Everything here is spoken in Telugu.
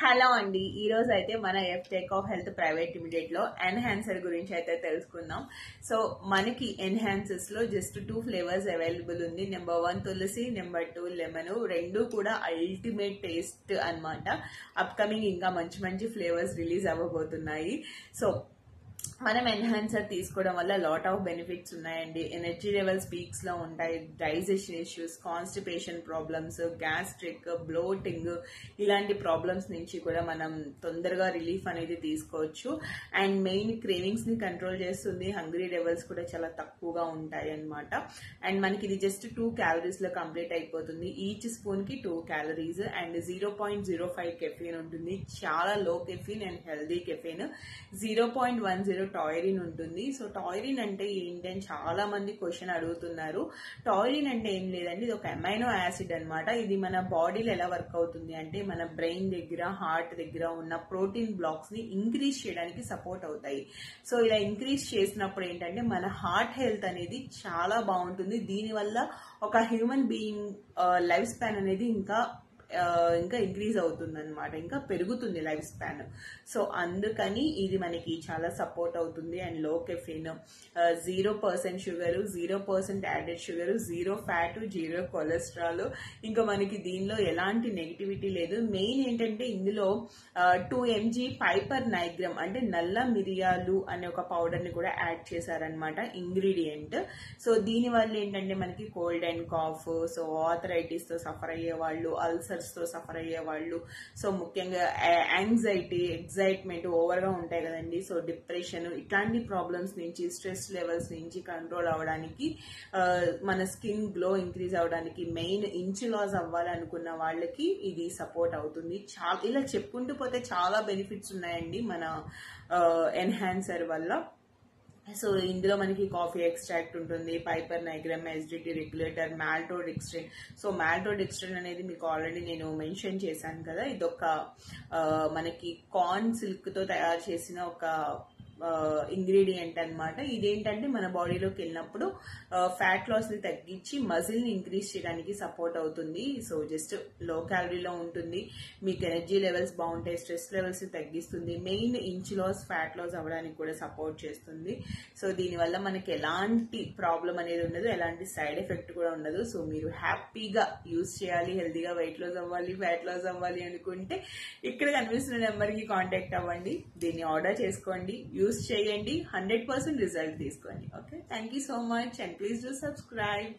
హలో అండి, ఈ రోజు అయితే మన take off health private limited లో ఎన్హాన్సర్ గురించి అయితే తెలుసుకుందాం. సో మనకి ఎన్హాన్సర్స్ లో జస్ట్ 2 ఫ్లేవర్స్ అవైలబుల్ ఉంది. నెంబర్ 1 తులసి, నెంబర్ 2 లెమన్. రెండు కూడా అల్టిమేట్ టేస్ట్ అన్నమాట. అప్కమింగ్ ఇంకా మంచి మంచి ఫ్లేవర్స్ రిలీజ్ అవ్వబోతున్నాయి. సో మనం ఎన్హాన్సర్ తీసుకోవడం వల్ల లాట్ ఆఫ్ బెనిఫిట్స్ ఉన్నాయండి. ఎనర్జీ లెవెల్స్ పీక్స్ లో ఉంటాయి, digestion issues, constipation problems, gastric, bloating ఇలాంటి ప్రాబ్లమ్స్ నుంచి కూడా మనం తొందరగా రిలీఫ్ అనేది తీసుకోవచ్చు. అండ్ మెయిన్ క్రేవింగ్స్ ని కంట్రోల్ చేస్తుంది. హంగ్రీ లెవెల్స్ కూడా చాలా తక్కువగా ఉంటాయి అన్నమాట. అండ్ మనకి ఇది జస్ట్ 2 క్యాలరీస్ లో కంప్లీట్ అయిపోతుంది. ఈచ్ స్పూన్ కి 2 క్యాలరీస్ అండ్ 0.05 కెఫీన్ ఉంటుంది. చాలా లో కెఫీన్ అండ్ హెల్దీ కెఫీన్. 0.10 టాయిరిన్ ఉంటుంది. సో టాయిరిన్ అంటే ఏంటని చాలా మంది క్వశ్చన్ అడుగుతున్నారు. టాయిరిన్ అంటే ఏం లేదండి, ఇది ఒక అమైనో యాసిడ్ అన్నమాట. ఇది మన బాడీలో ఎలా వర్క్ అవుతుంది అంటే మన బ్రెయిన్ దగ్గర, హార్ట్ దగ్గర ఉన్న ప్రోటీన్ బ్లాక్స్ ని ఇంక్రీజ్ చేయడానికి సపోర్ట్ అవుతాయి. సో ఇలా ఇంక్రీజ్ చేసినప్పుడు ఏంటంటే మన హార్ట్ హెల్త్ అనేది చాలా బాగుంటుంది. దీనివల్ల ఒక హ్యూమన్ బీయింగ్ లైఫ్ స్పాన్ అనేది ఇంకా ఇంక్రీజ్ అవుతుంది అనమాట, ఇంకా పెరుగుతుంది లైఫ్ స్పాన్. సో అందుకని ఇది మనకి చాలా సపోర్ట్ అవుతుంది. అండ్ లో caffeine, 0% sugar, 0% added sugar, 0 fat, 0 cholesterol. ఇంకా మనకి దీనిలో ఎలాంటి నెగిటివిటీ లేదు. మెయిన్ ఏంటంటే ఇందులో 2 mg పైపర్ నైగ్రమ్ అంటే నల్ల మిరియాలు అనే ఒక పౌడర్ ని కూడా యాడ్ చేశారనమాట ఇంగ్రీడియంట్. సో దీని వల్ల ఏంటంటే మనకి cold and cough, so arthritis తో సఫర్ అయ్యే వాళ్ళు, అల్సర్ తో సఫర్ అయ్యే వాళ్ళు, సో ముఖ్యంగా యాంగ్జైటీ, ఎగ్జైట్మెంట్ ఓవర్ గా ఉంటాయి కదండి, సో డిప్రెషన్ ఇట్లాంటి ప్రాబ్లమ్స్ నుంచి, స్ట్రెస్ లెవెల్స్ నుంచి కంట్రోల్ అవడానికి, మన స్కిన్ గ్లో ఇంక్రీజ్ అవడానికి, మెయిన్ ఇంచ్ లాస్ అవ్వాలనుకున్న వాళ్ళకి ఇది సపోర్ట్ అవుతుంది. చాలా ఇలా చెప్పుకుంటూ పోతే చాలా బెనిఫిట్స్ ఉన్నాయండి మన ఎన్హాన్సర్ వల్ల. సో ఇందులో మనకి కాఫీ ఎక్స్ట్రాక్ట్ ఉంటుంది, piper nigrum, acidity regulator, maltodextrin. So maltodextrin అనేది మీకు ఆల్రెడీ నేను మెన్షన్ చేశాను కదా, ఇదొక మనకి కార్న్ సిల్క్ తో తయారు చేసిన ఒక ఇంగ్రీడియంట్ అన్నమాట. ఇదేంటంటే మన బాడీలోకి వెళ్ళినప్పుడు ఫ్యాట్ లాస్ ని తగ్గించి మజిల్ ని ఇంక్రీజ్ చేయడానికి సపోర్ట్ అవుతుంది. సో జస్ట్ లో క్యాలరీలో ఉంటుంది, మీకు ఎనర్జీ లెవెల్స్ బాగుంటాయి, స్ట్రెస్ లెవెల్స్ ని తగ్గిస్తుంది, main inch loss, fat loss అవ్వడానికి కూడా సపోర్ట్ చేస్తుంది. సో దీనివల్ల మనకి ఎలాంటి ప్రాబ్లం అనేది ఉండదు, ఎలాంటి సైడ్ ఎఫెక్ట్ కూడా ఉండదు. సో మీరు హ్యాపీగా యూజ్ చేయాలి, హెల్దీగా వెయిట్ లాస్ అవ్వాలి, ఫ్యాట్ లాస్ అవ్వాలి అనుకుంటే ఇక్కడ కనిపిస్తున్న నెంబర్ కి కాంటాక్ట్ అవ్వండి, దీన్ని ఆర్డర్ చేసుకోండి, యూజ్ చేయండి, 100% రిజల్ట్ తీసుకోండి. Okay, thank you so much and please do subscribe.